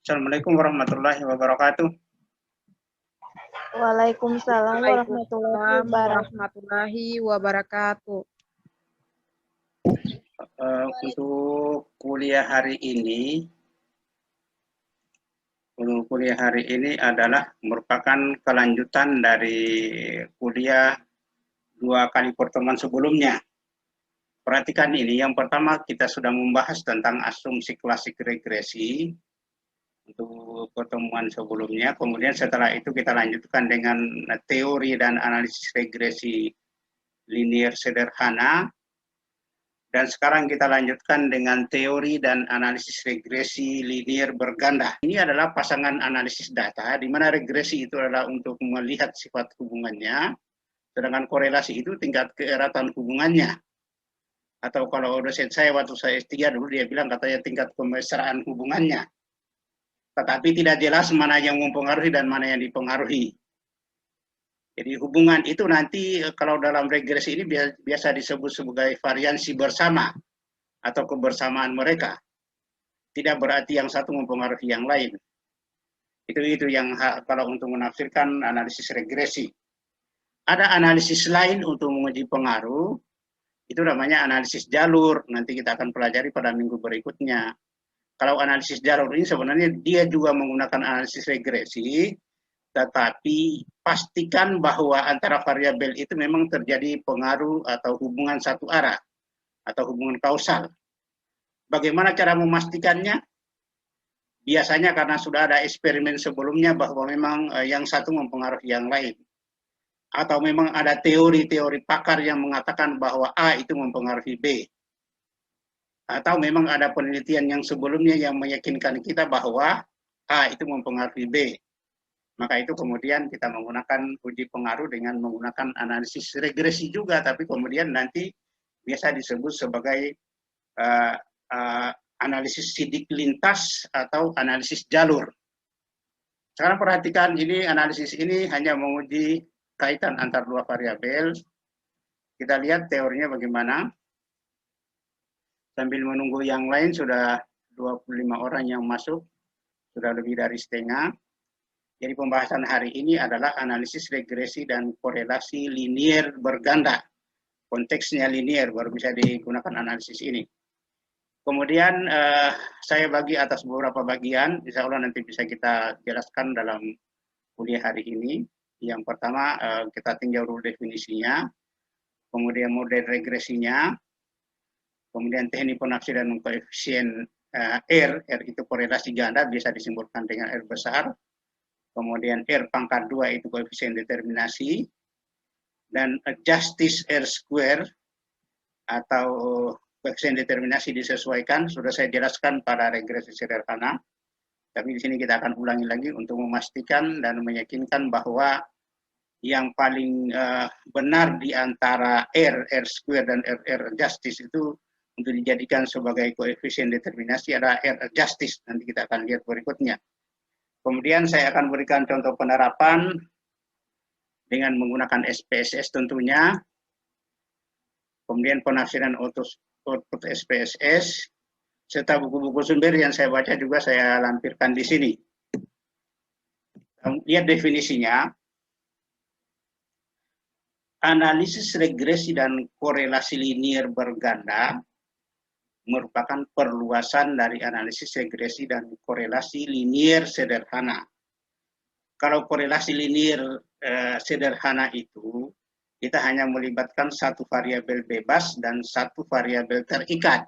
Assalamualaikum warahmatullahi wabarakatuh. Waalaikumsalam warahmatullahi Waalaikumsalam wabarakatuh. warahmatullahi wabarakatuh. Untuk kuliah hari ini adalah merupakan kelanjutan dari kuliah 2 kali pertemuan sebelumnya. Perhatikan ini, yang pertama kita sudah membahas tentang asumsi klasik regresi untuk pertemuan sebelumnya. Kemudian setelah itu kita lanjutkan dengan teori dan analisis regresi linier sederhana. Dan sekarang kita lanjutkan dengan teori dan analisis regresi linier berganda. Ini adalah pasangan analisis data, di mana regresi itu adalah untuk melihat sifat hubungannya, sedangkan korelasi itu tingkat keeratan hubungannya. Atau kalau dosen saya waktu saya S3 dulu dia bilang katanya tingkat kemesraan hubungannya. Tetapi tidak jelas mana yang mempengaruhi dan mana yang dipengaruhi. Jadi hubungan itu nanti kalau dalam regresi ini biasa disebut sebagai variansi bersama atau kebersamaan mereka. Tidak berarti yang satu mempengaruhi yang lain. Itu yang kalau untuk menafsirkan analisis regresi. Ada analisis lain untuk menguji pengaruh, itu namanya analisis jalur. Nanti kita akan pelajari pada minggu berikutnya. Kalau analisis jalur ini sebenarnya dia juga menggunakan analisis regresi, tetapi pastikan bahwa antara variabel itu memang terjadi pengaruh atau hubungan satu arah atau hubungan kausal. Bagaimana cara memastikannya? Biasanya karena sudah ada eksperimen sebelumnya bahwa memang yang satu mempengaruhi yang lain. Atau memang ada teori-teori pakar yang mengatakan bahwa A itu mempengaruhi B. Atau memang ada penelitian yang sebelumnya yang meyakinkan kita bahwa A itu mempengaruhi B. Maka itu kemudian kita menggunakan uji pengaruh dengan menggunakan analisis regresi juga, tapi kemudian nanti biasa disebut sebagai analisis sidik lintas atau analisis jalur. Sekarang perhatikan ini, analisis ini hanya menguji kaitan antar dua variabel. Kita lihat teorinya bagaimana. Sambil menunggu yang lain, sudah 25 orang yang masuk, sudah lebih dari setengah. Jadi pembahasan hari ini adalah analisis regresi dan korelasi linier berganda. Konteksnya linier, baru bisa digunakan analisis ini. Kemudian saya bagi atas beberapa bagian, insya Allah nanti bisa kita jelaskan dalam kuliah hari ini. Yang pertama kita tinjau dulu definisinya, kemudian model regresinya, kemudian teknik penafsiran koefisien R itu korelasi ganda, bisa disimbolkan dengan R besar, kemudian R pangkat 2 itu koefisien determinasi, dan justice R square atau koefisien determinasi disesuaikan, sudah saya jelaskan pada regresi sederhana. Tapi di sini kita akan ulangi lagi untuk memastikan dan meyakinkan bahwa yang paling benar di antara R square dan R justice itu untuk dijadikan sebagai koefisien determinasi adalah R justice. Nanti kita akan lihat berikutnya. Kemudian saya akan berikan contoh penerapan dengan menggunakan SPSS tentunya. Kemudian penafsiran output SPSS, serta buku-buku sumber yang saya baca juga saya lampirkan di sini. Lihat definisinya. Analisis regresi dan korelasi linier berganda merupakan perluasan dari analisis regresi dan korelasi linier sederhana. Kalau korelasi linier sederhana itu, kita hanya melibatkan satu variabel bebas dan satu variabel terikat.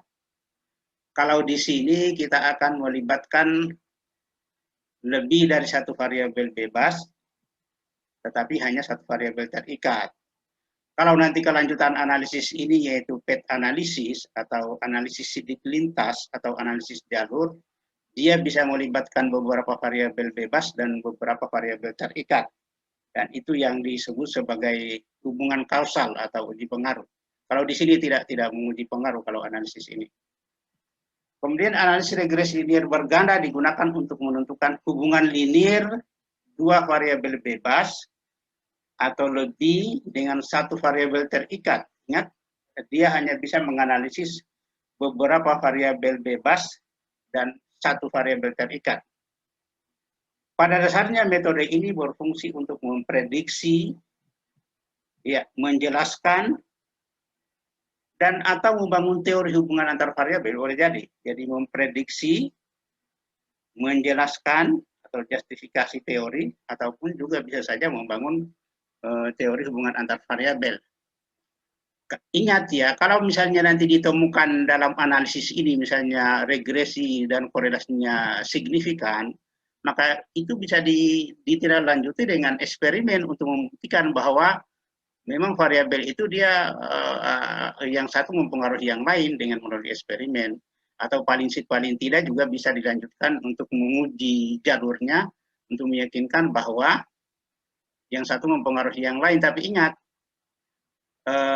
Kalau di sini kita akan melibatkan lebih dari satu variabel bebas, tetapi hanya satu variabel terikat. Kalau nanti kelanjutan analisis ini yaitu PET analisis atau analisis sidik lintas atau analisis jalur, dia bisa melibatkan beberapa variabel bebas dan beberapa variabel terikat. Dan itu yang disebut sebagai hubungan kausal atau uji pengaruh. Kalau di sini tidak menguji pengaruh kalau analisis ini. Kemudian analisis regresi linier berganda digunakan untuk menentukan hubungan linier dua variabel bebas atau lebih dengan satu variabel terikat. Ingat, dia hanya bisa menganalisis beberapa variabel bebas dan satu variabel terikat. Pada dasarnya metode ini berfungsi untuk memprediksi, ya, menjelaskan, dan atau membangun teori hubungan antar variabel, boleh jadi. Jadi memprediksi, menjelaskan atau justifikasi teori, ataupun juga bisa saja membangun teori hubungan antar variabel. Ingat ya, kalau misalnya nanti ditemukan dalam analisis ini misalnya regresi dan korelasinya signifikan, maka itu bisa ditindaklanjuti dengan eksperimen untuk membuktikan bahwa memang variabel itu dia yang satu mempengaruhi yang lain dengan melalui eksperimen, atau paling tidak juga bisa dilanjutkan untuk menguji jalurnya untuk meyakinkan bahwa yang satu mempengaruhi yang lain. Tapi ingat,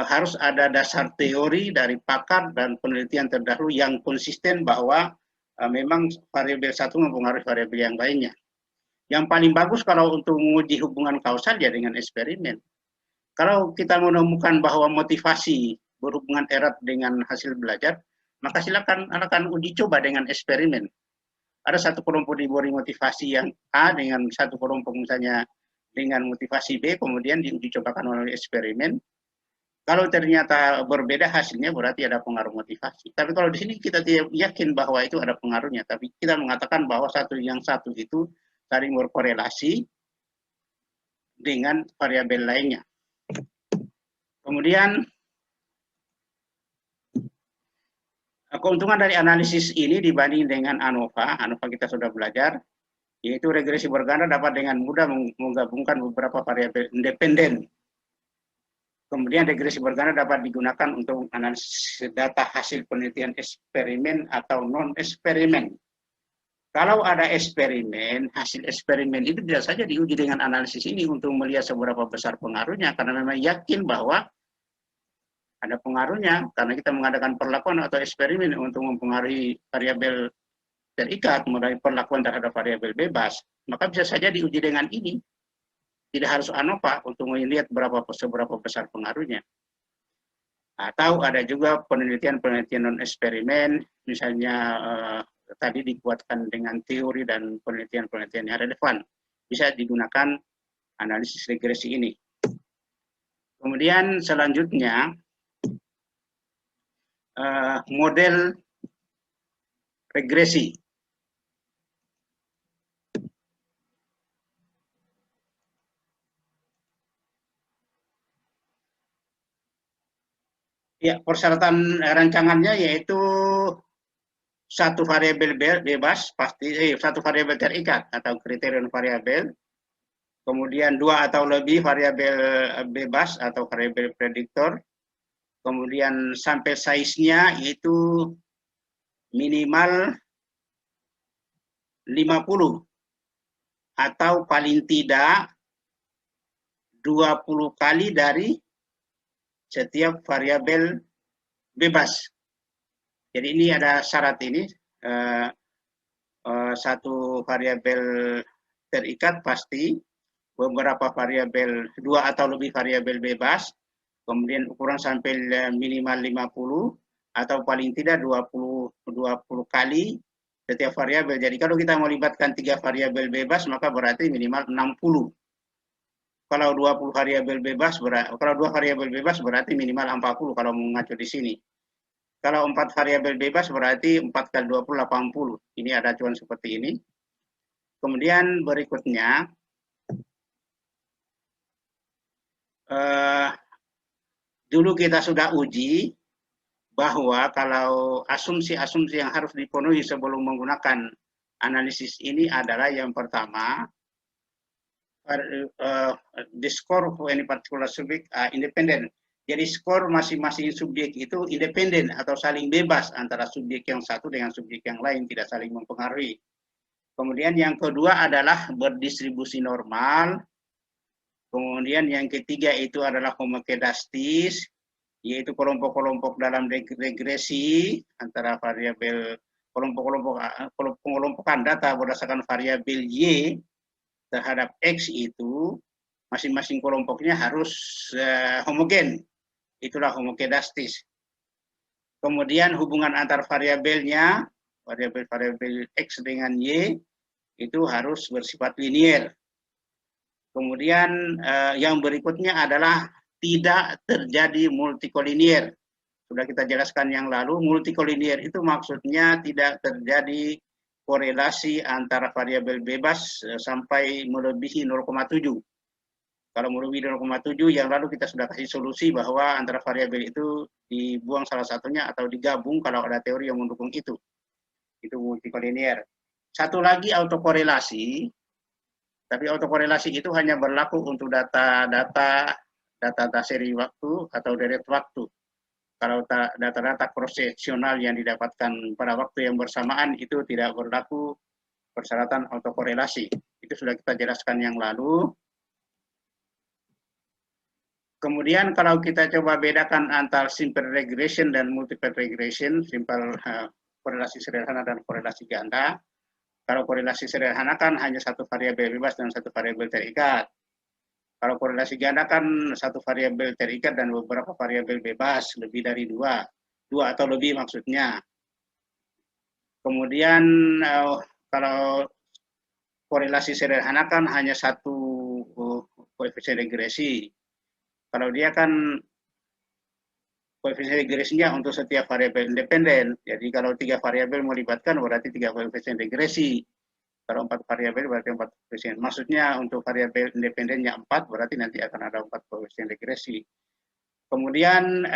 harus ada dasar teori dari pakar dan penelitian terdahulu yang konsisten bahwa memang variabel satu mempengaruhi variabel yang lainnya. Yang paling bagus kalau untuk menguji hubungan kausal ya dengan eksperimen. Kalau kita menemukan bahwa motivasi berhubungan erat dengan hasil belajar, maka silakan uji coba dengan eksperimen. Ada satu kelompok diberi motivasi yang A dengan satu kelompok misalnya dengan motivasi B, kemudian diuji cobakan melalui eksperimen. Kalau ternyata berbeda hasilnya berarti ada pengaruh motivasi. Tapi kalau di sini kita tidak yakin bahwa itu ada pengaruhnya, tapi kita mengatakan bahwa satu itu saling berkorelasi dengan variabel lainnya. Kemudian keuntungan dari analisis ini dibanding dengan ANOVA kita sudah belajar, yaitu regresi berganda dapat dengan mudah menggabungkan beberapa variabel independen. Kemudian regresi berganda dapat digunakan untuk analisis data hasil penelitian eksperimen atau non-eksperimen. Kalau ada eksperimen, hasil eksperimen itu bisa saja diuji dengan analisis ini untuk melihat seberapa besar pengaruhnya, karena memang yakin bahwa ada pengaruhnya, karena kita mengadakan perlakuan atau eksperimen untuk mempengaruhi variabel terikat melalui perlakuan terhadap variabel bebas, maka bisa saja diuji dengan ini. Tidak harus ANOVA untuk melihat seberapa besar pengaruhnya. Atau ada juga penelitian non-eksperimen, misalnya tadi dikuatkan dengan teori dan penelitian yang relevan. Bisa digunakan analisis regresi ini. Kemudian selanjutnya, model regresi. Ya, persyaratan rancangannya yaitu satu variabel bebas pasti, satu variabel terikat atau kriterion variabel, kemudian dua atau lebih variabel bebas atau variabel prediktor, kemudian sampai size-nya yaitu minimal 50 atau paling tidak 20 kali dari setiap variabel bebas. Jadi ini ada syarat ini, satu variabel terikat pasti, beberapa variabel, dua atau lebih variabel bebas, kemudian ukuran sampai minimal 50 atau paling tidak 20 kali setiap variabel. Jadi kalau kita melibatkan 3 variabel bebas maka berarti minimal 60. Kalau 20 variabel bebas, kalau 2 variabel bebas berarti minimal 40 kalau mengacu di sini. Kalau 4 variabel bebas berarti 4 kali 20, 80. Ini ada acuan seperti ini. Kemudian berikutnya, dulu kita sudah uji bahwa kalau asumsi-asumsi yang harus dipenuhi sebelum menggunakan analisis ini adalah yang pertama, the score for any particular subject independent. Jadi skor masing-masing subjek itu independen atau saling bebas antara subjek yang satu dengan subjek yang lain, tidak saling mempengaruhi. Kemudian yang kedua adalah berdistribusi normal. Kemudian yang ketiga itu adalah homokedastis, yaitu kelompok-kelompok dalam regresi antara variabel pengelompokan data berdasarkan variabel Y terhadap X itu masing-masing kelompoknya harus homogen. Itulah homokedastis. Kemudian hubungan antar variabelnya, variabel X dengan Y, itu harus bersifat linier. Kemudian yang berikutnya adalah tidak terjadi multikolinier. Sudah kita jelaskan yang lalu, multikolinier itu maksudnya tidak terjadi korelasi antara variabel bebas sampai melebihi 0,7. Kalau melebihi 0,7 yang lalu kita sudah kasih solusi bahwa antara variabel itu dibuang salah satunya atau digabung kalau ada teori yang mendukung itu. Itu multikolinier. Satu lagi autokorelasi. Tapi autokorelasi itu hanya berlaku untuk data-data seri waktu atau deret waktu. Kalau data-data cross-seksional yang didapatkan pada waktu yang bersamaan itu tidak berlaku persyaratan autokorelasi. Itu sudah kita jelaskan yang lalu. Kemudian kalau kita coba bedakan antara simple regression dan multiple regression, simple korelasi sederhana dan korelasi ganda. Kalau korelasi sederhana kan hanya satu variabel bebas dan satu variabel terikat. Kalau korelasi ganda kan satu variabel terikat dan beberapa variabel bebas, lebih dari dua atau lebih maksudnya. Kemudian kalau korelasi sederhana kan hanya satu koefisien regresi. Kalau dia kan koefisien regresinya untuk setiap variabel independen. Jadi kalau 3 variabel melibatkan berarti 3 koefisien regresi. Kalau 4 variabel berarti 4 koefisien. Maksudnya untuk variabel independennya 4 berarti nanti akan ada 4 koefisien regresi. Kemudian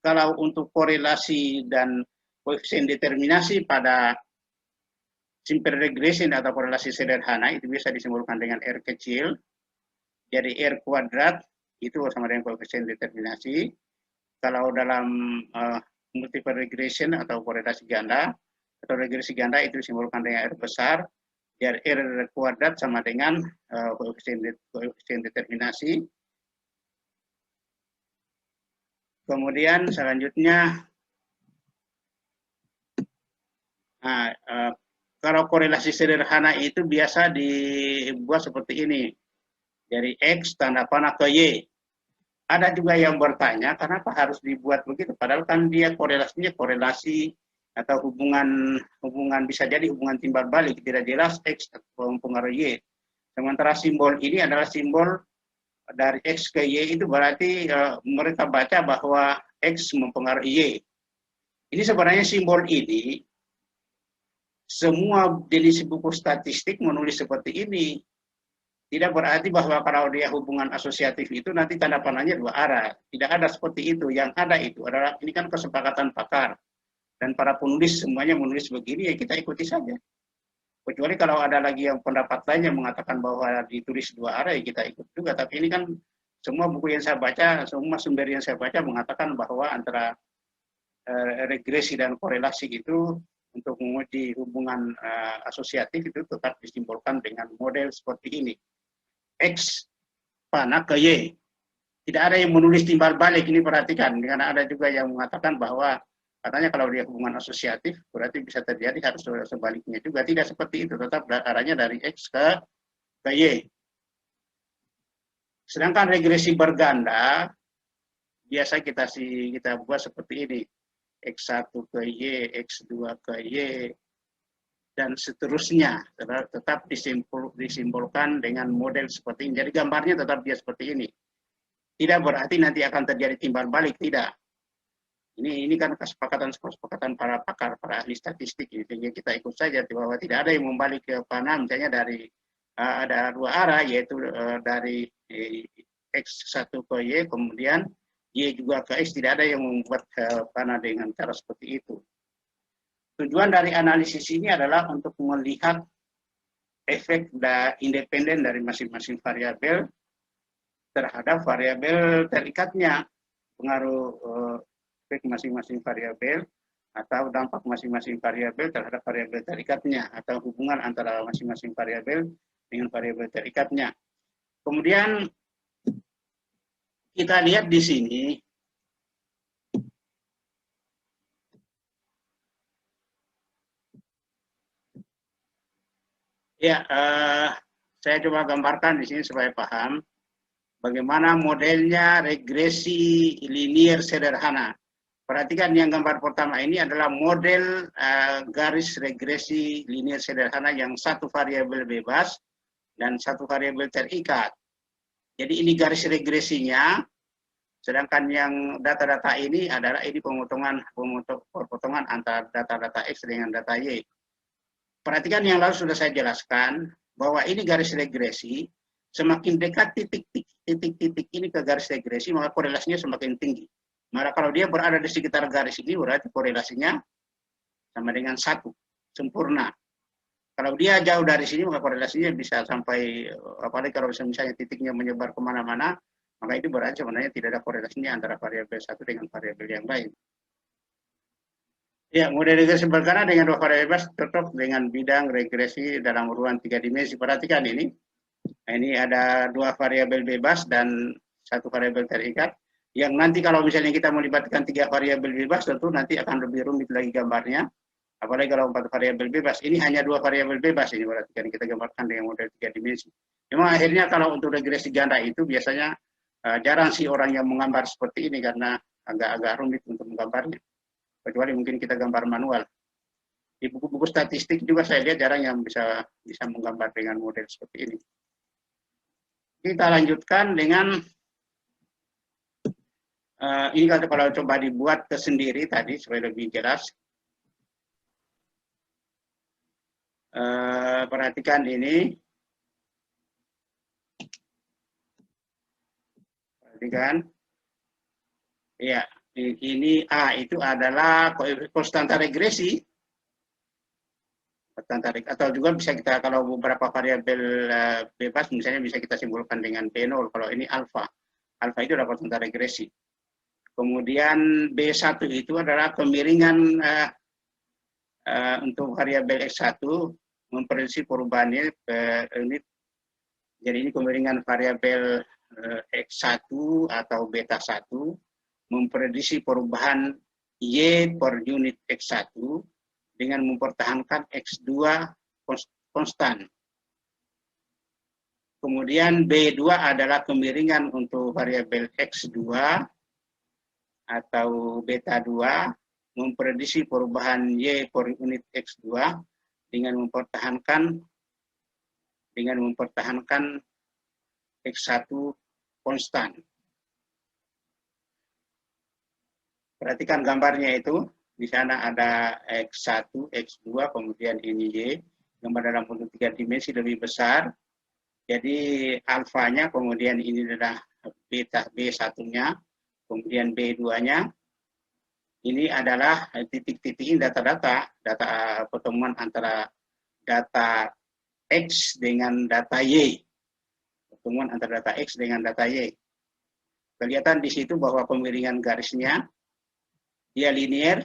kalau untuk korelasi dan koefisien determinasi pada simple regression atau korelasi sederhana itu bisa disimbolkan dengan R kecil. Jadi R kuadrat itu sama dengan koefisien determinasi. Kalau dalam multiple regression atau korelasi ganda atau regresi ganda itu disimbolkan dengan R besar. Jadi R kuadrat sama dengan koefisien determinasi. Kemudian selanjutnya, kalau korelasi sederhana itu biasa dibuat seperti ini. Dari X tanda panah ke Y. Ada juga yang bertanya, kenapa harus dibuat begitu? Padahal kan dia korelasinya korelasi atau hubungan bisa jadi hubungan timbal balik, tidak jelas X mempengaruhi Y. Sementara simbol ini adalah simbol dari X ke Y, itu berarti mereka baca bahwa X mempengaruhi Y. Ini sebenarnya simbol ini, semua jenis buku statistik menulis seperti ini. Tidak berarti bahwa kalau dia hubungan asosiatif itu nanti tanda panahnya dua arah. Tidak ada seperti itu. Yang ada itu adalah, ini kan kesepakatan pakar. Dan para penulis semuanya menulis begini, ya kita ikuti saja. Kecuali kalau ada lagi yang pendapat lain yang mengatakan bahwa ditulis dua arah, ya kita ikut juga. Tapi ini kan semua buku yang saya baca, semua sumber yang saya baca mengatakan bahwa antara regresi dan korelasi itu untuk menguji hubungan asosiatif itu tetap disimbolkan dengan model seperti ini. X panah ke Y. Tidak ada yang menulis timbal balik, ini perhatikan. Karena ada juga yang mengatakan bahwa katanya kalau dia hubungan asosiatif berarti bisa terjadi harus sebaliknya juga. Tidak seperti itu, tetap arahnya dari X ke Y. Sedangkan regresi berganda biasa kita buat seperti ini. X1 ke Y, X2 ke Y, dan seterusnya tetap disimbolkan dengan model seperti ini. Jadi gambarnya tetap dia seperti ini. Tidak berarti nanti akan terjadi timbal balik, tidak. Ini kan kesepakatan para pakar, para ahli statistik. Jadi kita ikut saja bahwa tidak ada yang membalik ke panah, misalnya dari ada dua arah, yaitu dari X1 ke Y, kemudian Y juga ke X, tidak ada yang membuat panah dengan cara seperti itu. Tujuan dari analisis ini adalah untuk melihat efek independen dari masing-masing variabel terhadap variabel terikatnya, pengaruh efek masing-masing variabel atau dampak masing-masing variabel terhadap variabel terikatnya atau hubungan antara masing-masing variabel dengan variabel terikatnya. Kemudian kita lihat di sini. Ya, saya coba gambarkan di sini supaya paham bagaimana modelnya regresi linier sederhana. Perhatikan yang gambar pertama ini adalah model garis regresi linear sederhana yang satu variabel bebas dan satu variabel terikat. Jadi ini garis regresinya, sedangkan yang data-data ini adalah ini pemotongan antara data-data X dengan data Y. Perhatikan yang lalu sudah saya jelaskan bahwa ini garis regresi, semakin dekat titik-titik ini ke garis regresi, maka korelasinya semakin tinggi. Maka kalau dia berada di sekitar garis ini, berarti korelasinya sama dengan 1, sempurna. Kalau dia jauh dari sini, maka korelasinya bisa sampai, apalagi kalau misalnya titiknya menyebar kemana-mana, maka itu berarti sebenarnya tidak ada korelasinya antara variabel satu dengan variabel yang lain. Ya, model regresi berkala dengan dua variabel bebas cocok dengan bidang regresi dalam ruang 3 dimensi. Perhatikan ini. Ini ada dua variabel bebas dan satu variabel terikat. Yang nanti kalau misalnya kita melibatkan 3 variabel bebas, tentu nanti akan lebih rumit lagi gambarnya. Apalagi kalau 4 variabel bebas. Ini hanya 2 variabel bebas. Ini berarti kan kita gambarkan dengan model 3 dimensi. Memang akhirnya kalau untuk regresi ganda itu biasanya jarang sih orang yang menggambar seperti ini karena agak-agak rumit untuk menggambarnya. Kecuali mungkin kita gambar manual. Di buku-buku statistik juga saya lihat jarang yang bisa menggambar dengan model seperti ini. Kita lanjutkan dengan ini kalau coba dibuat sendiri tadi supaya lebih jelas. Perhatikan ini. Perhatikan. Ya, ini A itu adalah konstanta regresi. Atau juga bisa kita, kalau beberapa variabel bebas misalnya bisa kita simpulkan dengan B0. Kalau ini alfa. Alfa itu adalah konstanta regresi. Kemudian B1 itu adalah kemiringan untuk variabel X1 memprediksi perubahannya unit. Jadi ini kemiringan variabel X1 atau beta 1 memprediksi perubahan Y per unit X1 dengan mempertahankan X2 konstan. Kemudian B2 adalah kemiringan untuk variabel X2 atau beta 2 memprediksi perubahan Y per unit X2 dengan mempertahankan X1 konstan. Perhatikan gambarnya itu, di sana ada X1, X2, kemudian ini Y, gambar dalam bentuk 3 dimensi lebih besar. Jadi alfanya, kemudian ini adalah beta B1-nya, kemudian B2-nya. Ini adalah titik-titik data pertemuan antara data X dengan data Y. Pertemuan antara data X dengan data Y. Kelihatan di situ bahwa kemiringan garisnya dia linear,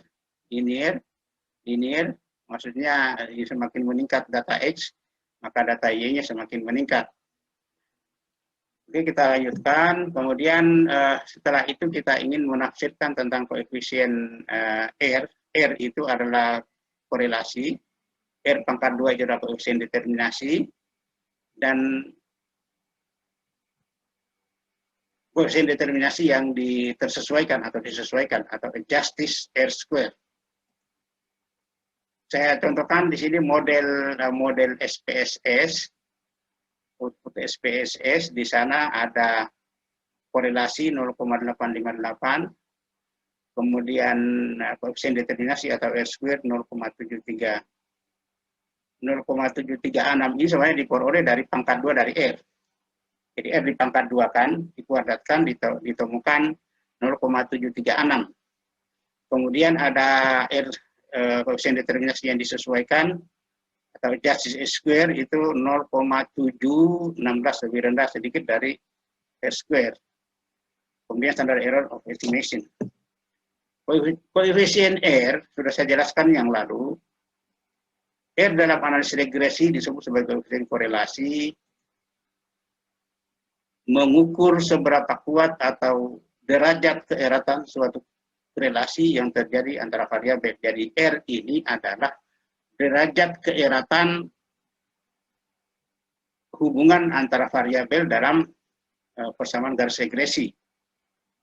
maksudnya semakin meningkat data X, maka data Y-nya semakin meningkat. Oke, kita lanjutkan. Kemudian setelah itu kita ingin menafsirkan tentang koefisien R. R itu adalah korelasi. R pangkat 2 itu adalah koefisien determinasi. Dan koefisien determinasi yang disesuaikan atau justice R square. Saya contohkan di sini model SPSS. Output SPSS di sana ada korelasi 0,858, kemudian koefisien determinasi atau R square 0,73. 0,736 ini sebenarnya diperoleh dari pangkat 2 dari R. Jadi R di pangkat 2 kan, dikuadratkan, ditemukan 0,736. Kemudian ada R koefisien determinasi yang disesuaikan, atau justice square itu 0,716, lebih rendah sedikit dari R square. Kemudian standard error of estimation. Koefisien R sudah saya jelaskan yang lalu. R dalam analisis regresi disebut sebagai koefisien korelasi, mengukur seberapa kuat atau derajat keeratan suatu relasi yang terjadi antara variabel. Jadi R ini adalah derajat keeratan hubungan antara variabel dalam persamaan garis regresi.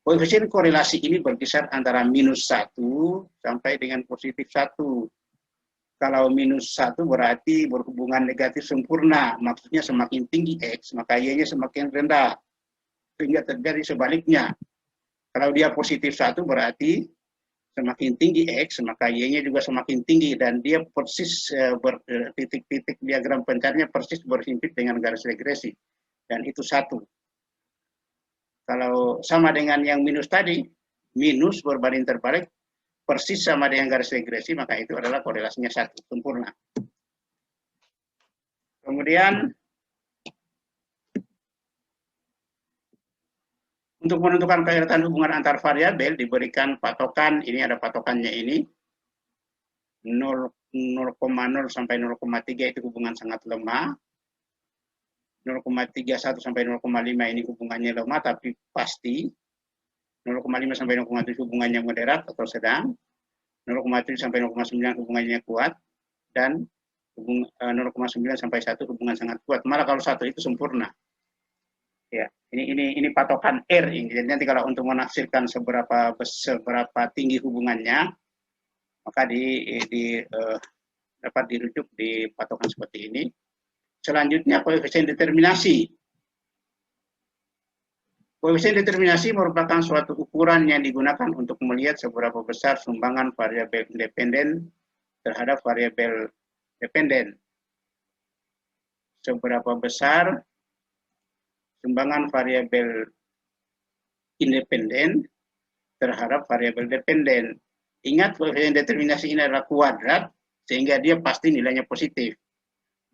Koefisien korelasi ini berkisar antara -1 sampai dengan +1. Kalau -1 berarti berhubungan negatif sempurna, maksudnya semakin tinggi X, maka Y-nya semakin rendah. Sehingga terjadi sebaliknya. Kalau dia +1 berarti semakin tinggi X, maka Y-nya juga semakin tinggi, dan dia persis titik-titik diagram pencariannya persis berhimpit dengan garis regresi. Dan itu 1. Kalau sama dengan yang minus tadi, minus berbanding terbalik, persis sama dengan garis regresi, maka itu adalah korelasinya 1, sempurna. Kemudian, untuk menentukan keiratan hubungan antar variabel, diberikan patokan, ini ada patokannya ini, 0,0 sampai 0,3 itu hubungan sangat lemah, 0,31 sampai 0,5 ini hubungannya lemah tapi pasti, 0,5 sampai 0,7 hubungannya moderat atau sedang, 0,7 sampai 0,9 hubungannya kuat, dan 0,9 sampai 1 hubungan sangat kuat. Malah kalau 1 itu sempurna. Ya, ini patokan R ini. Jadi nanti kalau untuk menafsirkan seberapa tinggi hubungannya, maka dapat dirujuk di patokan seperti ini. Selanjutnya koefisien determinasi. Koefisien determinasi merupakan suatu ukuran yang digunakan untuk melihat seberapa besar sumbangan variabel independen terhadap variabel dependen. Seberapa besar sumbangan variabel independen terhadap variabel dependen. Ingat, koefisien determinasi ini adalah kuadrat, sehingga dia pasti nilainya positif.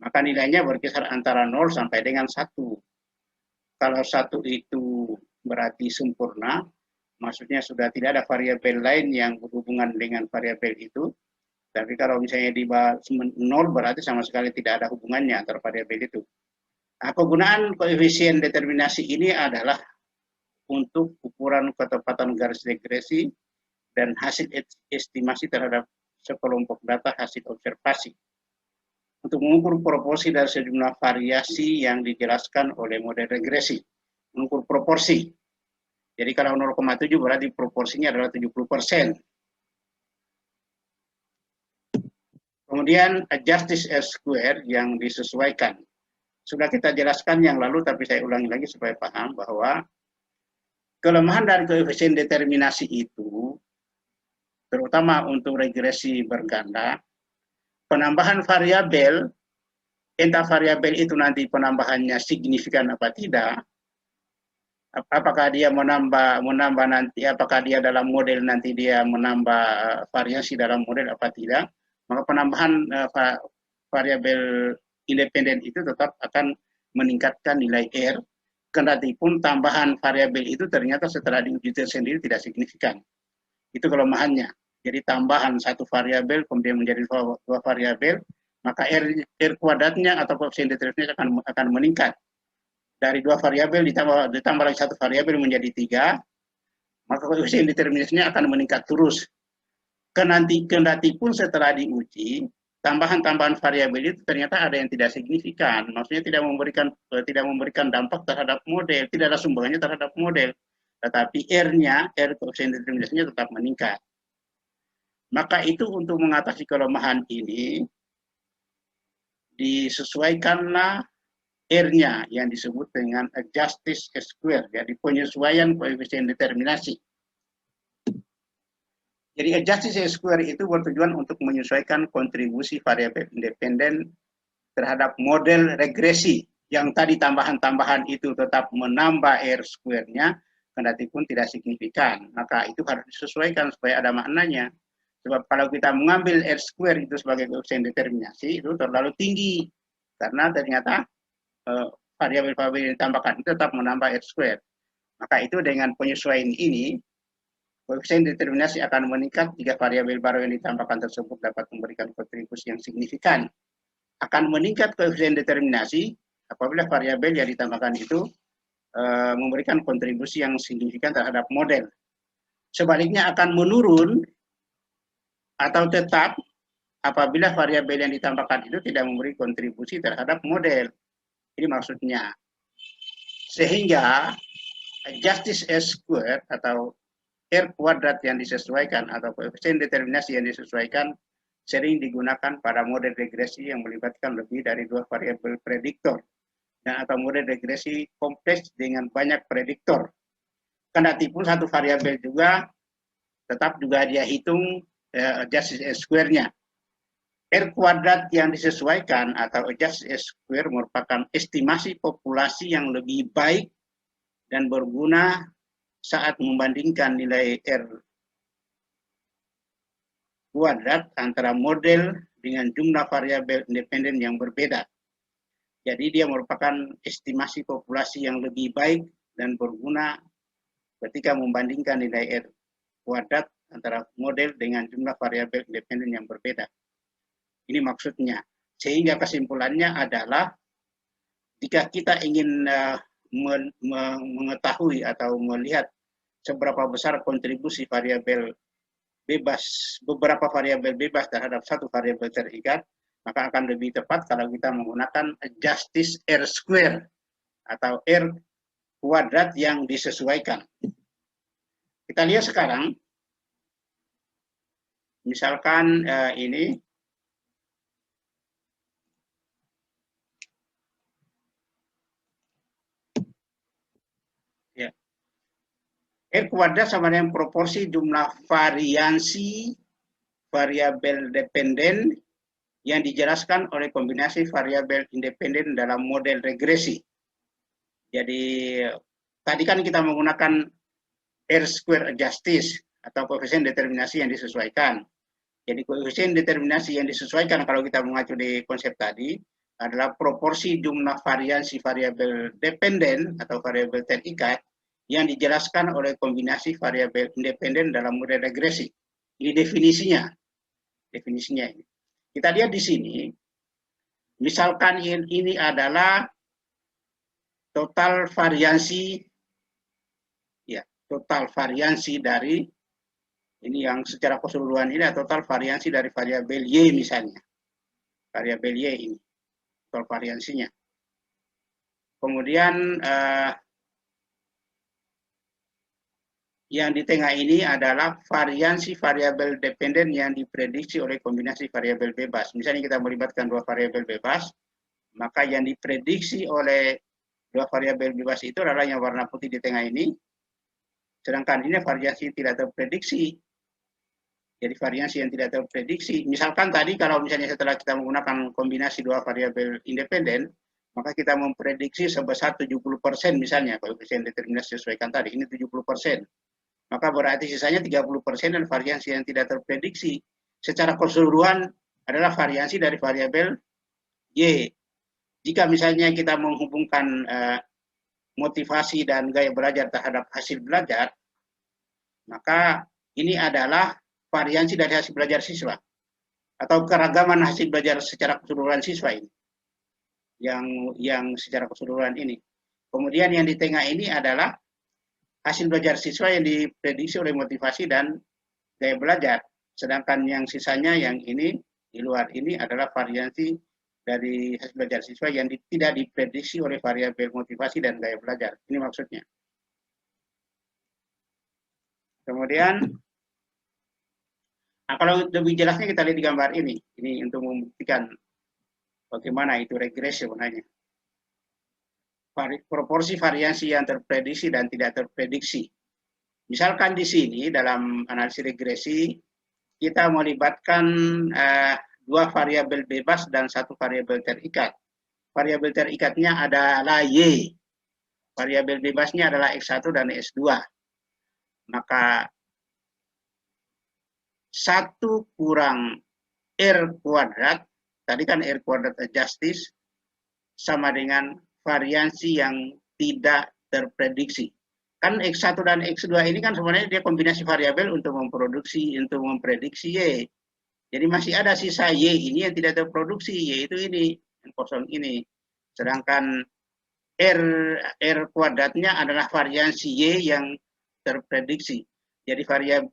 Maka nilainya berkisar antara 0 sampai dengan 1. Kalau 1 itu berarti sempurna, maksudnya sudah tidak ada variabel lain yang berhubungan dengan variabel itu. Tapi kalau misalnya di bawah 0 berarti sama sekali tidak ada hubungannya antara variabel itu. Nah, kegunaan koefisien determinasi ini adalah untuk ukuran ketepatan garis regresi dan hasil estimasi terhadap sekelompok data hasil observasi. Untuk mengukur proporsi dari sejumlah variasi yang dijelaskan oleh model regresi. Mengukur proporsi. Jadi kalau 0,7 berarti proporsinya adalah 70%. Kemudian justice square yang disesuaikan. Sudah kita jelaskan yang lalu, tapi saya ulangi lagi supaya paham bahwa kelemahan dari koefisien determinasi itu, terutama untuk regresi berganda, penambahan variabel, entah variabel itu nanti penambahannya signifikan apa tidak, apakah dia menambah nanti, apakah dia dalam model nanti dia menambah variasi dalam model apa tidak, maka penambahan variabel independen itu tetap akan meningkatkan nilai R, kendati pun tambahan variabel itu ternyata setelah diuji tersendiri tidak signifikan. Itu kelemahannya. Jadi tambahan satu variabel kemudian menjadi dua variabel, maka R kuadratnya atau koefisien determinasi akan meningkat. Dari dua variabel ditambah lagi satu variabel menjadi 3, maka koefisien determinasinya akan meningkat terus. Kendati pun setelah diuji, tambahan-tambahan variabel itu ternyata ada yang tidak signifikan, maksudnya tidak memberikan dampak terhadap model, tidak ada sumbangannya terhadap model, tetapi R koefisien determinasinya tetap meningkat. Maka itu untuk mengatasi kelemahan ini, disesuaikanlah R-nya yang disebut dengan justice square, jadi penyesuaian koefisien determinasi. Jadi justice square itu bertujuan untuk menyesuaikan kontribusi variabel independen terhadap model regresi, yang tadi tambahan-tambahan itu tetap menambah R square-nya, kendati pun tidak signifikan. Maka itu harus disesuaikan supaya ada maknanya. Sebab kalau kita mengambil R square itu sebagai koefisien determinasi, itu terlalu tinggi. Karena ternyata variabel-variabel yang ditambahkan itu tetap menambah R square. Maka itu dengan penyesuaian ini, koefisien determinasi akan meningkat jika variabel baru yang ditambahkan tersebut dapat memberikan kontribusi yang signifikan. Akan meningkat koefisien determinasi apabila variabel yang ditambahkan itu memberikan kontribusi yang signifikan terhadap model. Sebaliknya akan menurun atau tetap apabila variabel yang ditambahkan itu tidak memberi kontribusi terhadap model. Ini maksudnya. Sehingga justice S square atau R kuadrat yang disesuaikan atau koefisien determinasi yang disesuaikan sering digunakan pada model regresi yang melibatkan lebih dari dua variabel prediktor dan atau model regresi kompleks dengan banyak prediktor. Kendati pun satu variabel juga tetap juga dia hitung justice S square-nya. R kuadrat yang disesuaikan atau justice S square merupakan estimasi populasi yang lebih baik dan berguna saat membandingkan nilai R kuadrat antara model dengan jumlah variabel independen yang berbeda. Jadi dia merupakan estimasi populasi yang lebih baik dan berguna ketika membandingkan nilai R kuadrat antara model dengan jumlah variabel independen yang berbeda. Ini maksudnya. Sehingga kesimpulannya adalah jika kita ingin mengetahui atau melihat seberapa besar kontribusi variabel bebas, beberapa variabel bebas terhadap satu variabel terikat, maka akan lebih tepat kalau kita menggunakan justice R square atau R kuadrat yang disesuaikan. Kita lihat sekarang, misalkan ini, ya, R kuadrat sama dengan proporsi jumlah variansi variabel dependen yang dijelaskan oleh kombinasi variabel independen dalam model regresi. Jadi tadi kan kita menggunakan R square justice atau koefisien determinasi yang disesuaikan. Jadi koefisien determinasi yang disesuaikan kalau kita mengacu di konsep tadi adalah proporsi jumlah variansi variabel dependen atau variabel terikat yang dijelaskan oleh kombinasi variabel independen dalam model regresi. Ini definisinya. Definisinya ini. Kita lihat di sini, misalkan ini adalah total variansi, ya, total variansi dari ini yang secara keseluruhan ini adalah total variansi dari variabel Y misalnya, variabel Y ini, total variansinya. Kemudian yang di tengah ini adalah variansi variabel dependen yang diprediksi oleh kombinasi variabel bebas. Misalnya kita melibatkan dua variabel bebas, maka yang diprediksi oleh dua variabel bebas itu adalah yang warna putih di tengah ini, sedangkan ini variasi tidak terprediksi. Jadi variasi yang tidak terprediksi. Misalkan tadi kalau misalnya setelah kita menggunakan kombinasi dua variabel independen, maka kita memprediksi sebesar 70% misalnya, koefisien determinasi disesuaikan tadi, ini 70%. Maka berarti sisanya 30% dan variasi yang tidak terprediksi. Secara keseluruhan adalah variasi dari variabel Y. Jika misalnya kita menghubungkan motivasi dan gaya belajar terhadap hasil belajar, maka ini adalah variasi dari hasil belajar siswa atau keragaman hasil belajar secara keseluruhan siswa ini. Yang secara keseluruhan ini. Kemudian yang di tengah ini adalah hasil belajar siswa yang diprediksi oleh motivasi dan gaya belajar. Sedangkan yang sisanya yang ini, di luar ini adalah variasi dari hasil belajar siswa yang tidak diprediksi oleh variabel motivasi dan gaya belajar. Ini maksudnya. Kemudian, nah kalau lebih jelasnya kita lihat di gambar ini. Ini untuk membuktikan bagaimana itu regresi sebenarnya. Proporsi variasi yang terprediksi dan tidak terprediksi. Misalkan di sini dalam analisis regresi kita melibatkan dua variabel bebas dan satu variabel terikat. Variabel terikatnya adalah Y. Variabel bebasnya adalah X1 dan X2. Maka 1 kurang R kuadrat, tadi kan R kuadrat justice, sama dengan variansi yang tidak terprediksi. Kan X1 dan X2 ini kan sebenarnya dia kombinasi variabel untuk memprediksi Y. Jadi masih ada sisa Y ini yang tidak terproduksi, yaitu ini, yang kosong ini. Sedangkan R kuadratnya adalah variansi Y yang terprediksi. Jadi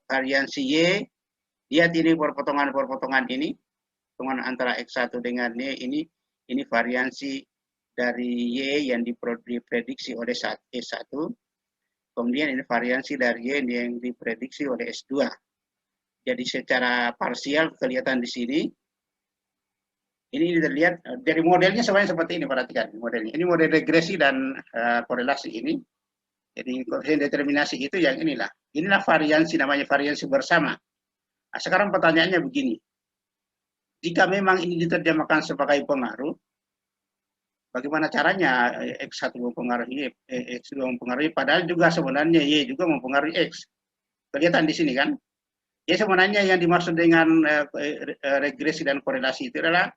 variansi Y, lihat ini perpotongan-perpotongan ini, perpotongan antara X1 dengan Y ini variansi dari Y yang diprediksi oleh E1. kemudian ini variansi dari Y yang diprediksi oleh S2. Jadi secara parsial kelihatan di sini. Ini terlihat dari modelnya sebenarnya seperti ini, perhatikan modelnya. Ini model regresi dan korelasi ini. Jadi koefisien determinasi itu yang inilah. Inilah variansi, namanya variansi bersama. Nah, sekarang pertanyaannya begini. Jika memang ini diterjemahkan sebagai pengaruh, bagaimana caranya X1 mempengaruhi X2 mempengaruhi, padahal juga sebenarnya Y juga mempengaruhi X. Kelihatan di sini kan? Ya sebenarnya yang dimaksud dengan regresi dan korelasi itu adalah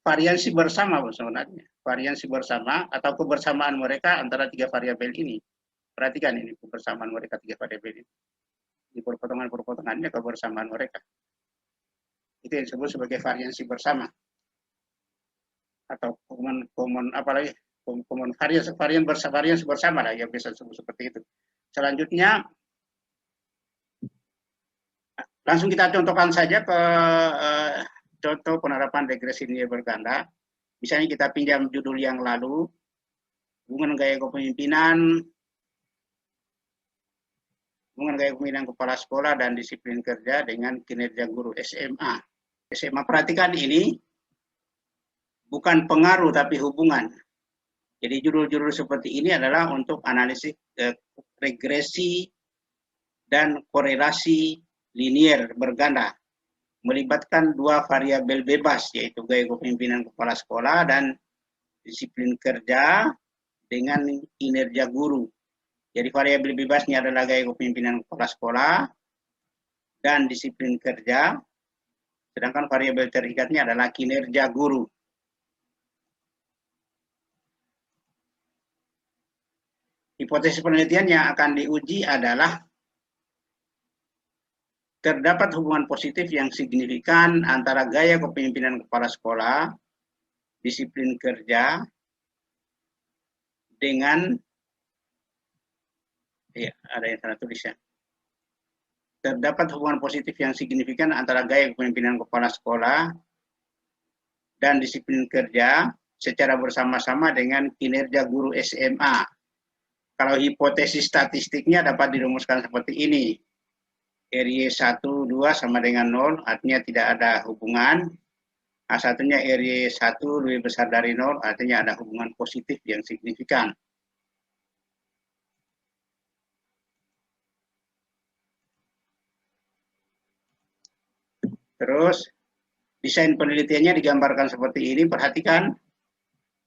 variansi bersama sebenarnya. Variansi bersama atau kebersamaan mereka antara tiga variabel ini. Perhatikan ini kebersamaan mereka tiga variabel ini. Di perpotongan-perpotongannya kebersamaan mereka. Itu yang disebut sebagai variansi bersama. Atau common apalagi common variansi bersama lah yang bisa disebut seperti itu. Selanjutnya langsung kita contohkan saja ke contoh penerapan regresi linear berganda. Misalnya kita pinjam judul yang lalu, hubungan gaya kepemimpinan kepala sekolah dan disiplin kerja dengan kinerja guru SMA. SMA, perhatikan ini bukan pengaruh tapi hubungan. Jadi judul-judul seperti ini adalah untuk analisis regresi dan korelasi linear berganda, melibatkan dua variabel bebas, yaitu gaya kepemimpinan kepala sekolah dan disiplin kerja dengan kinerja guru. Jadi variabel bebasnya adalah gaya kepemimpinan kepala sekolah dan disiplin kerja, sedangkan variabel terikatnya adalah kinerja guru. Hipotesis penelitian yang akan diuji adalah terdapat hubungan positif yang signifikan antara gaya kepemimpinan kepala sekolah, disiplin kerja, dengan, ya ada yang salah tulis ya. Terdapat hubungan positif yang signifikan antara gaya kepemimpinan kepala sekolah dan disiplin kerja secara bersama-sama dengan kinerja guru SMA. Kalau hipotesis statistiknya dapat dirumuskan seperti ini. RY 1, 2 sama dengan 0, artinya tidak ada hubungan. A1-nya RY 1 lebih besar dari 0, artinya ada hubungan positif yang signifikan. Terus, desain penelitiannya digambarkan seperti ini, perhatikan.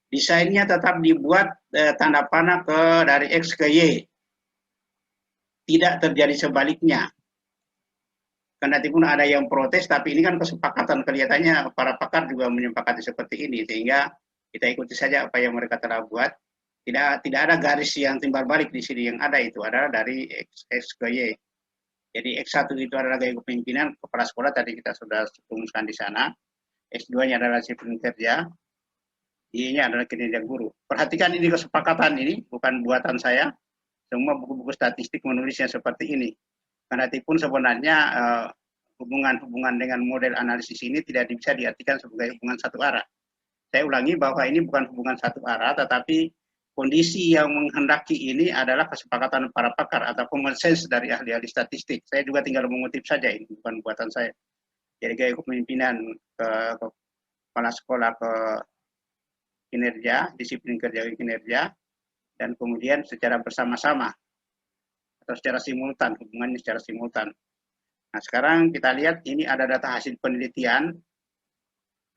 Desainnya tetap dibuat tanda panah dari X ke Y. Tidak terjadi sebaliknya. Kendati pun ada yang protes, tapi ini kan kesepakatan, kelihatannya para pakar juga menyepakati seperti ini, sehingga kita ikuti saja apa yang mereka telah buat. Tidak ada garis yang timbal balik di sini, yang ada itu adalah dari X ke Y. Jadi X1 itu adalah gaya kepemimpinan kepala sekolah, tadi kita sudah rumuskan di sana. X2-nya adalah disiplin kerja, Y-nya adalah kinerja guru. Perhatikan ini kesepakatan ini, bukan buatan saya. Semua buku-buku statistik menulisnya seperti ini. Kendati pun sebenarnya hubungan-hubungan dengan model analisis ini tidak bisa diartikan sebagai hubungan satu arah. Saya ulangi bahwa ini bukan hubungan satu arah, tetapi kondisi yang menghendaki ini adalah kesepakatan para pakar atau common sense dari ahli-ahli statistik. Saya juga tinggal mengutip saja, ini bukan buatan saya. Jadi gaya kepemimpinan ke kepala sekolah ke kinerja, disiplin kerja ke kinerja, dan kemudian secara bersama-sama atau secara simultan, hubungannya secara simultan. Nah, sekarang kita lihat ini ada data hasil penelitian.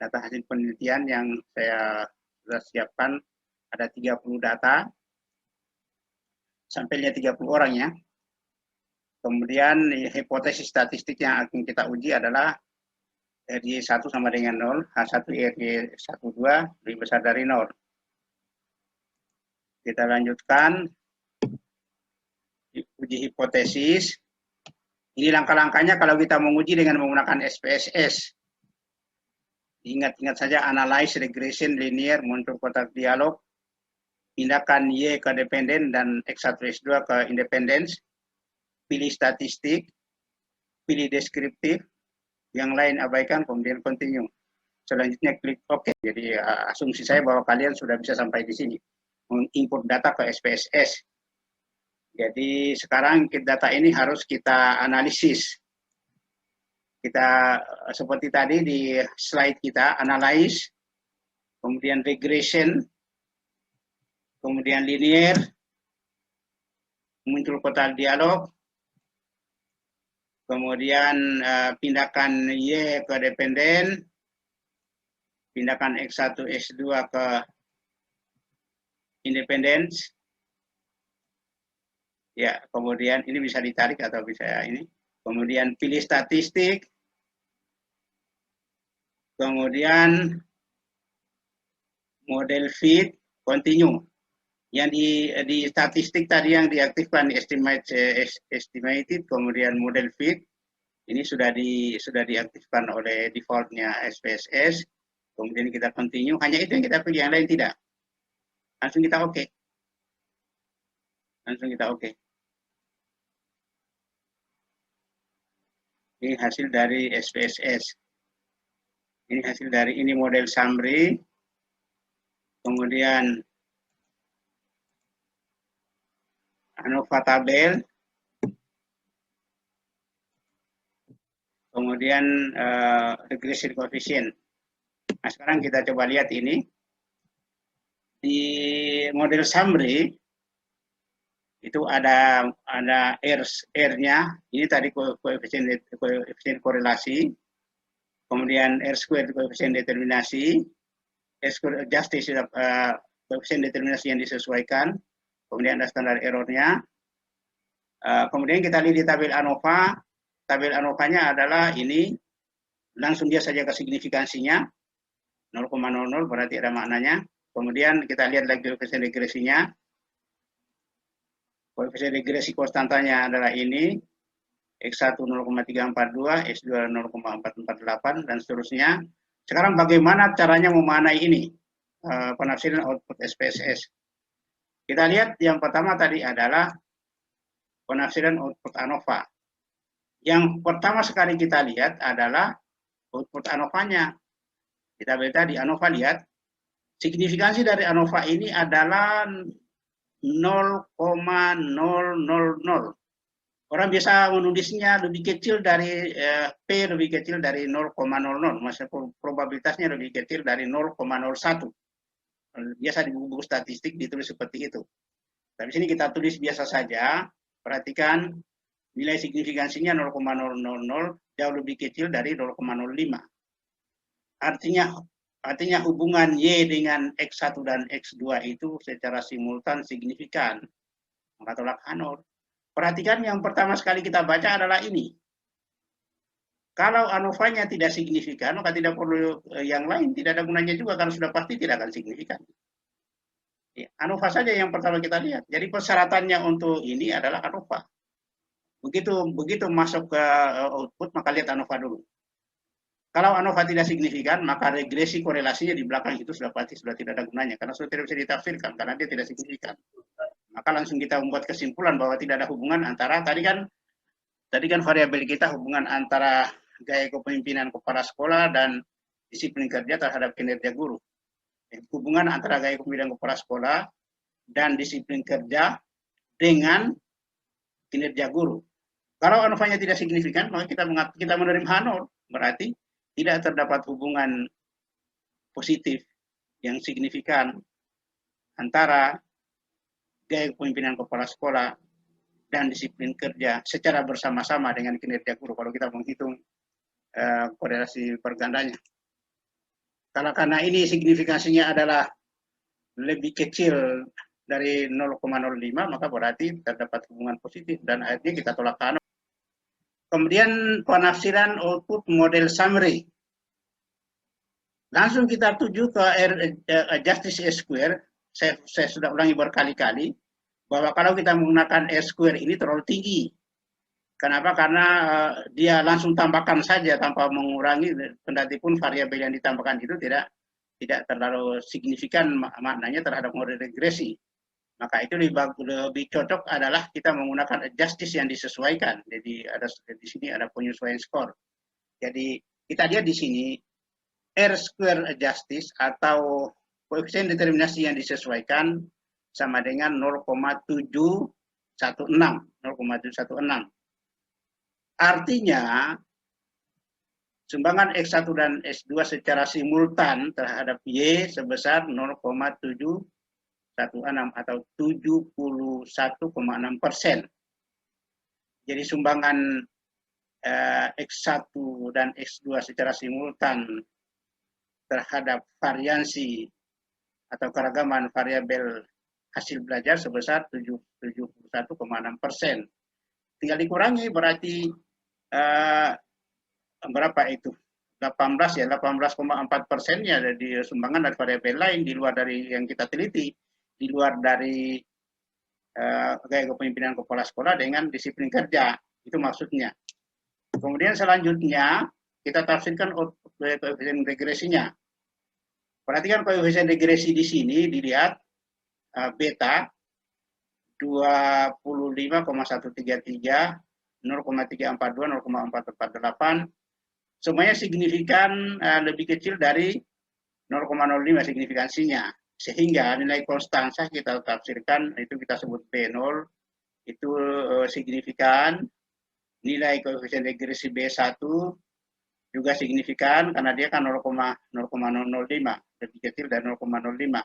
Data hasil penelitian yang saya sudah siapkan, ada 30 data, sampelnya 30 orang ya. Kemudian hipotesis statistik yang akan kita uji adalah RY 1 sama dengan 0, H1 RY 1, 2 lebih besar dari 0. Kita lanjutkan uji hipotesis. Ini langkah-langkahnya kalau kita menguji dengan menggunakan SPSS. Ingat-ingat saja, analyze, regression, linear, muncul kotak dialog, pindahkan Y ke dependen dan X1, X2 ke independence, pilih statistik, pilih deskriptif, yang lain abaikan, kemudian continue. Selanjutnya klik OK. Jadi asumsi saya bahwa kalian sudah bisa sampai di sini. Menginput data ke SPSS. Jadi sekarang data ini harus kita analisis. Kita seperti tadi di slide kita, analyze, kemudian regression, kemudian linear, muncul kotak dialog, kemudian pindahkan Y ke dependen, pindahkan X1, X2 ke independence. Ya, kemudian ini bisa ditarik atau bisa ini. Kemudian pilih statistik. Kemudian model fit, continue. Yang di statistik tadi yang diaktifkan di estimated, kemudian model fit, ini sudah diaktifkan oleh defaultnya SPSS. Kemudian kita continue, hanya itu yang kita pilih, yang lain tidak. Langsung kita oke. Langsung kita oke. Ini hasil dari SPSS. Ini hasil dari ini model summary. Kemudian ANOVA tabel. Kemudian regression coefficient. Nah, sekarang kita coba lihat ini. Di model summary itu ada R-nya, ini tadi koefisien korelasi, kemudian R square koefisien determinasi, S square justice koefisien determinasi yang disesuaikan, kemudian ada standar errornya. Kemudian kita lihat di tabel ANOVA-nya adalah ini, langsung dia saja ke signifikansinya, 0,00 berarti ada maknanya. Kemudian kita lihat lagi koefisien regresinya. Koefisien regresi konstantanya adalah ini, X1 0,342, X2 0,448, dan seterusnya. Sekarang bagaimana caranya memaknai ini, penafsiran output SPSS. Kita lihat yang pertama tadi adalah penafsiran output ANOVA. Yang pertama sekali kita lihat adalah output ANOVA-nya. Kita lihat di ANOVA, lihat, signifikansi dari ANOVA ini adalah 0,000. Orang biasa menulisnya lebih kecil dari P lebih kecil dari 0,00, maksudnya probabilitasnya lebih kecil dari 0,01. Biasa di buku-buku statistik ditulis seperti itu. Tapi sini kita tulis biasa saja. Perhatikan nilai signifikansinya 0,000, jauh lebih kecil dari 0,05. Artinya hubungan Y dengan X1 dan X2 itu secara simultan signifikan. Maka tolak Hanor. Perhatikan yang pertama sekali kita baca adalah ini. Kalau ANOVA-nya tidak signifikan, maka tidak perlu yang lain. Tidak ada gunanya juga, karena sudah pasti tidak akan signifikan. Ya, ANOVA saja yang pertama kita lihat. Jadi persyaratannya untuk ini adalah ANOVA. Begitu masuk ke output, maka lihat ANOVA dulu. Kalau ANOVA tidak signifikan, maka regresi korelasinya di belakang itu sudah pasti sudah tidak ada gunanya, karena sudah tidak bisa ditafsirkan, karena dia tidak signifikan. Maka langsung kita membuat kesimpulan bahwa tidak ada hubungan antara, tadi kan variabel kita hubungan antara gaya kepemimpinan kepala sekolah dan disiplin kerja terhadap kinerja guru. Hubungan antara gaya kepemimpinan kepala sekolah dan disiplin kerja dengan kinerja guru. Kalau ANOVA-nya tidak signifikan, maka kita menerima Hanor, berarti tidak terdapat hubungan positif yang signifikan antara gaya kepemimpinan kepala sekolah dan disiplin kerja secara bersama-sama dengan kinerja guru kalau kita menghitung korelasi pergandanya. Karena ini signifikansinya adalah lebih kecil dari 0,05, maka berarti terdapat hubungan positif dan akhirnya kita tolak Hanor. Kemudian penafsiran output model summary. Langsung kita tuju ke justice S square. Saya sudah ulangi berkali-kali bahwa kalau kita menggunakan S square ini terlalu tinggi. Kenapa? Karena dia langsung tambahkan saja tanpa mengurangi, kendati pun variabel yang ditambahkan itu tidak terlalu signifikan maknanya terhadap model regresi. Maka itu lebih cocok adalah kita menggunakan justice yang disesuaikan. Jadi di sini ada penyesuaian skor. Jadi kita lihat di sini R square justice atau koefisien determinasi yang disesuaikan sama dengan 0,7 0,716. Artinya, sumbangan X1 dan S2 secara simultan terhadap Y sebesar 0,716 atau 71,6%. Jadi sumbangan X1 dan X2 secara simultan terhadap variansi atau keragaman variabel hasil belajar sebesar 71,6%. Tinggal dikurangi berarti berapa itu? 18,4%-nya dari sumbangan dari variabel lain di luar dari yang kita teliti, di luar dari gaya kepemimpinan kepala sekolah dengan disiplin kerja. Itu maksudnya. Kemudian selanjutnya kita tafsirkan koefisien regresinya. Perhatikan koefisien regresi di sini dilihat beta 25,133, 0,342, 0,448, semuanya signifikan lebih kecil dari 0,05 signifikansinya. Sehingga nilai konstansa kita tafsirkan, itu kita sebut B0, itu signifikan. Nilai koefisien regresi B1 juga signifikan karena dia kan 0,005, lebih kecil dari 0,05.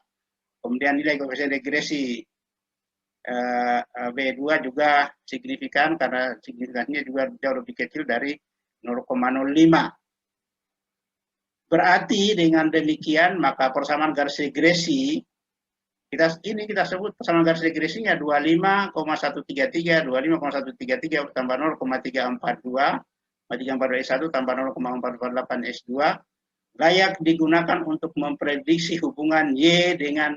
Kemudian nilai koefisien regresi B2 juga signifikan karena signifikansinya juga jauh lebih kecil dari 0,05. Berarti dengan demikian maka persamaan garis regresi kita sebut persamaan garis regresinya 25,133 tambah 0,342 S1 tambah 0,448 S2 layak digunakan untuk memprediksi hubungan Y dengan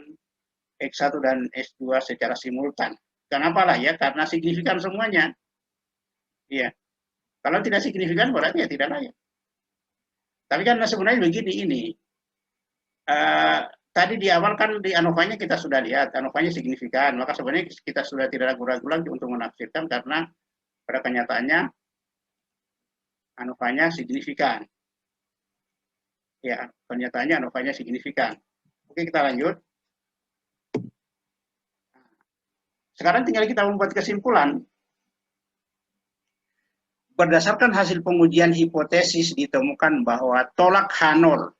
X1 dan S2 secara simultan. Kenapa lah ya? Karena signifikan semuanya. Iya. Kalau tidak signifikan berarti ya tidak layak. Tapi kan sebenarnya begini ini. Tadi di awal kan di ANOVA-nya kita sudah lihat, ANOVA-nya signifikan. Maka sebenarnya kita sudah tidak ragu-ragu lagi untuk menafsirkan karena pada kenyataannya ANOVA-nya signifikan. Ya, kenyataannya ANOVA-nya signifikan. Oke, kita lanjut. Sekarang tinggal kita membuat kesimpulan. Berdasarkan hasil pengujian hipotesis ditemukan bahwa tolak H0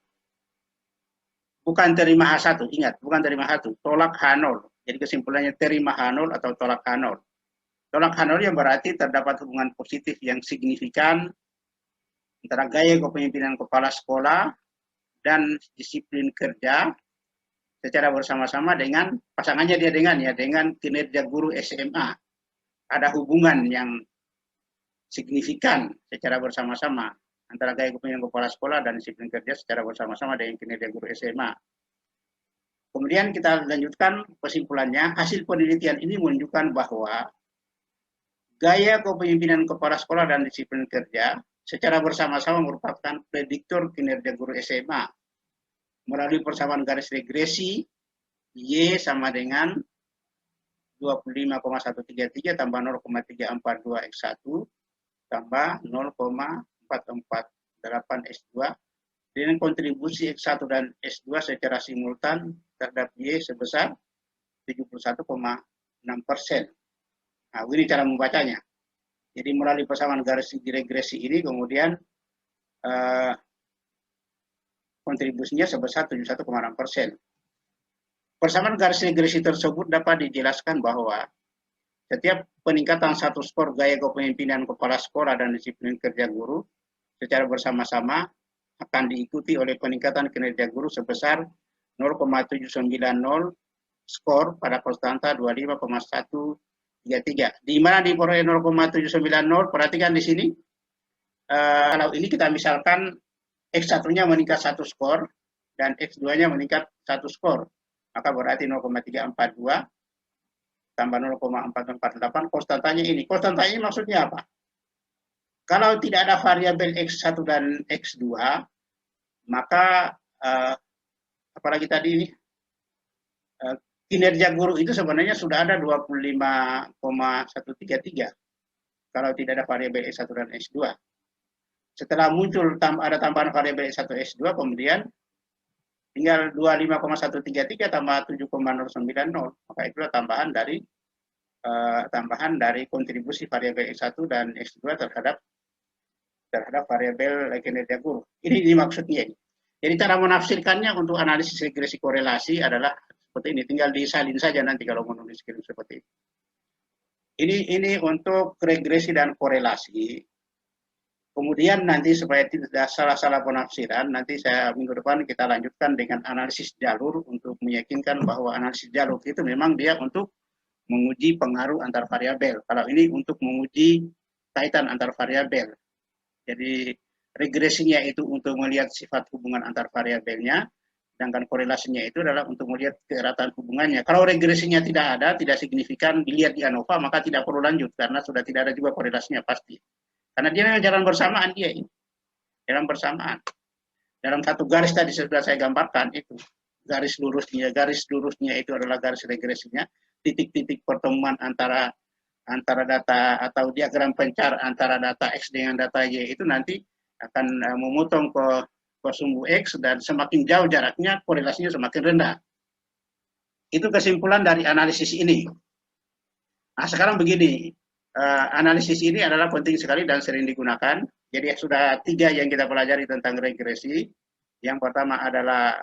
bukan terima H1, ingat, bukan terima H1, tolak H0. Jadi kesimpulannya terima H0 atau tolak H0. Tolak H0 yang berarti terdapat hubungan positif yang signifikan antara gaya kepemimpinan kepala sekolah dan disiplin kerja secara bersama-sama dengan pasangannya dia dengan kinerja guru SMA. Ada hubungan yang signifikan secara bersama-sama antara gaya kepemimpinan kepala sekolah dan disiplin kerja secara bersama-sama dengan kinerja guru SMA. Kemudian kita lanjutkan kesimpulannya, hasil penelitian ini menunjukkan bahwa gaya kepemimpinan kepala sekolah dan disiplin kerja secara bersama-sama merupakan prediktor kinerja guru SMA. Melalui persamaan garis regresi, Y sama dengan 25,133 tambah 0,342 X1 tambah 0,448 S2 dengan kontribusi X1 dan S2 secara simultan terhadap Y sebesar 71,6%. Nah, ini cara membacanya. Jadi melalui persamaan garis regresi ini kemudian kontribusinya sebesar 71,6%. Persamaan garis regresi tersebut dapat dijelaskan bahwa setiap peningkatan satu skor gaya kepemimpinan kepala sekolah dan disiplin kerja guru secara bersama-sama akan diikuti oleh peningkatan kinerja guru sebesar 0,790 skor pada konstanta 25,133. Di mana diperoleh 0,790? Perhatikan di sini. Kalau ini kita misalkan X1-nya meningkat 1 skor dan X2-nya meningkat 1 skor. Maka berarti 0,342 tambah 0,448, konstantanya ini. Konstantanya ini maksudnya apa? Kalau tidak ada variabel X1 dan X2, maka apalagi tadi ini, kinerja guru itu sebenarnya sudah ada 25,133 kalau tidak ada variabel S1 dan S2. Setelah muncul ada tambahan variabel S1 S2, kemudian tinggal 25,133 tambah 7,090, maka itulah tambahan dari tambahan dari kontribusi variabel X1 dan X2 terhadap variabel kinerja guru. Ini maksudnya. Jadi cara menafsirkannya untuk analisis regresi korelasi adalah seperti ini. Tinggal disalin saja nanti kalau mau nulis kirim seperti ini. Ini untuk regresi dan korelasi. Kemudian nanti supaya tidak salah-salah penafsiran, nanti minggu depan kita lanjutkan dengan analisis jalur untuk meyakinkan bahwa analisis jalur itu memang dia untuk menguji pengaruh antar variabel. Kalau ini untuk menguji kaitan antar variabel. Jadi regresinya itu untuk melihat sifat hubungan antar variabelnya, sedangkan korelasinya itu adalah untuk melihat keeratan hubungannya. Kalau regresinya tidak ada, tidak signifikan, dilihat di ANOVA, maka tidak perlu lanjut, karena sudah tidak ada juga korelasinya pasti. Karena dia memang jalan bersamaan dia ini. Jalan bersamaan. Dalam satu garis tadi sudah saya gambarkan itu. Garis lurusnya itu adalah garis regresinya. Titik-titik pertemuan antara data atau diagram pencar antara data X dengan data Y itu nanti akan memotong ke sumbu X, dan semakin jauh jaraknya korelasinya semakin rendah. Itu kesimpulan dari analisis ini. Nah, sekarang begini. Analisis ini adalah penting sekali dan sering digunakan. Jadi sudah 3 yang kita pelajari tentang regresi. Yang pertama adalah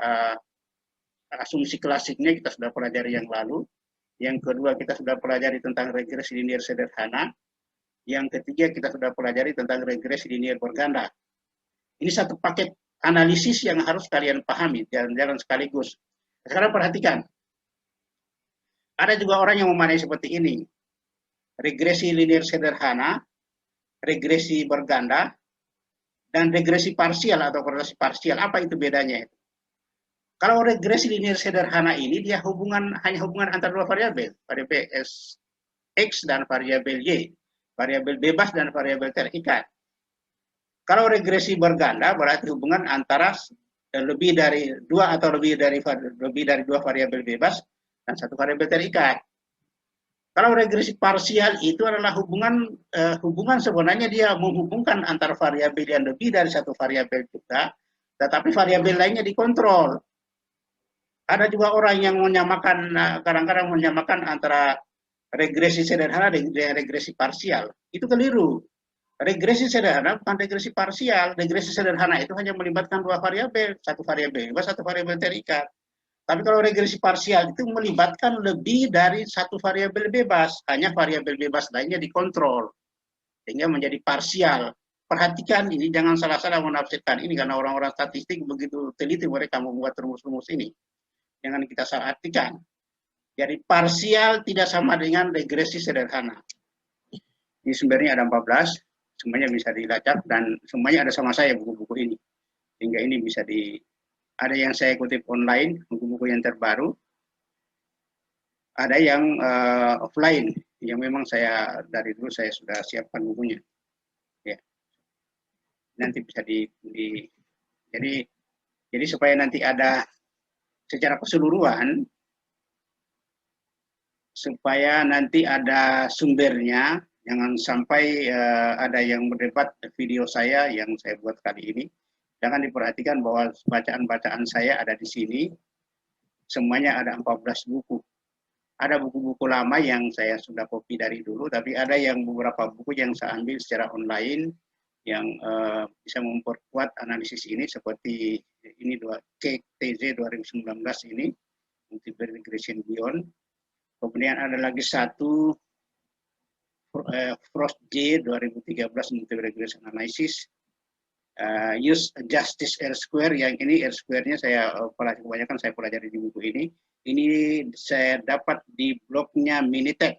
asumsi klasiknya, kita sudah pelajari yang lalu. Yang kedua kita sudah pelajari tentang regresi linier sederhana. Yang ketiga kita sudah pelajari tentang regresi linier berganda. Ini satu paket analisis yang harus kalian pahami, jalan-jalan sekaligus. Sekarang perhatikan. Ada juga orang yang memaknai seperti ini. Regresi linier sederhana, regresi berganda, dan regresi parsial atau korelasi parsial. Apa itu bedanya? Kalau regresi linier sederhana ini dia hanya hubungan antara dua variabel, variabel X dan variabel Y, variabel bebas dan variabel terikat. Kalau regresi berganda berarti hubungan antara lebih dari dua variabel bebas dan satu variabel terikat. Kalau regresi parsial itu adalah hubungan sebenarnya dia menghubungkan antar variabel yang lebih dari satu variabel juga, tetapi variabel lainnya dikontrol. Ada juga orang yang kadang-kadang menyamakan antara regresi sederhana dengan regresi parsial. Itu keliru. Regresi sederhana bukan regresi parsial. Regresi sederhana itu hanya melibatkan dua variabel, satu variabel bebas, satu variabel terikat. Tapi kalau regresi parsial itu melibatkan lebih dari satu variabel bebas, hanya variabel bebas lainnya dikontrol, sehingga menjadi parsial. Perhatikan ini, jangan salah-salah menafsirkan ini, karena orang-orang statistik begitu teliti mereka membuat rumus-rumus ini. Jangan kita salah artikan. Jadi parsial tidak sama dengan regresi sederhana. Ini sumbernya ada 14, semuanya bisa dilacak, dan semuanya ada sama saya buku-buku ini. Sehingga ini bisa ada yang saya kutip online, buku-buku yang terbaru. Ada yang offline, yang memang saya dari dulu saya sudah siapkan bukunya. Ya. Nanti bisa jadi supaya nanti ada secara keseluruhan, supaya nanti ada sumbernya, jangan sampai ada yang berdebat video saya yang saya buat kali ini. Jangan diperhatikan bahwa bacaan-bacaan saya ada di sini, semuanya ada 14 buku. Ada buku-buku lama yang saya sudah copy dari dulu, tapi ada yang beberapa buku yang saya ambil secara online, yang bisa memperkuat analisis ini, seperti ini KTZ 2019 ini, Multiple Regression Beyond. Kemudian ada lagi satu, Frost J 2013 Multiple Regression Analysis. Use Justice R-Square, yang ini R-Square-nya saya kebanyakan saya pelajari di buku ini. Ini saya dapat di blognya Minitek.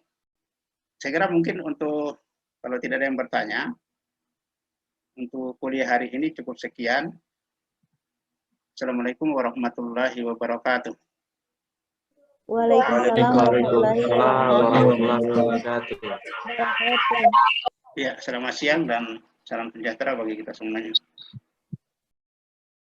Saya kira mungkin untuk, kalau tidak ada yang bertanya, untuk kuliah hari ini cukup sekian. Assalamualaikum warahmatullahi wabarakatuh. Waalaikumsalam warahmatullahi wabarakatuh. Ya, selamat siang dan salam sejahtera bagi kita semuanya.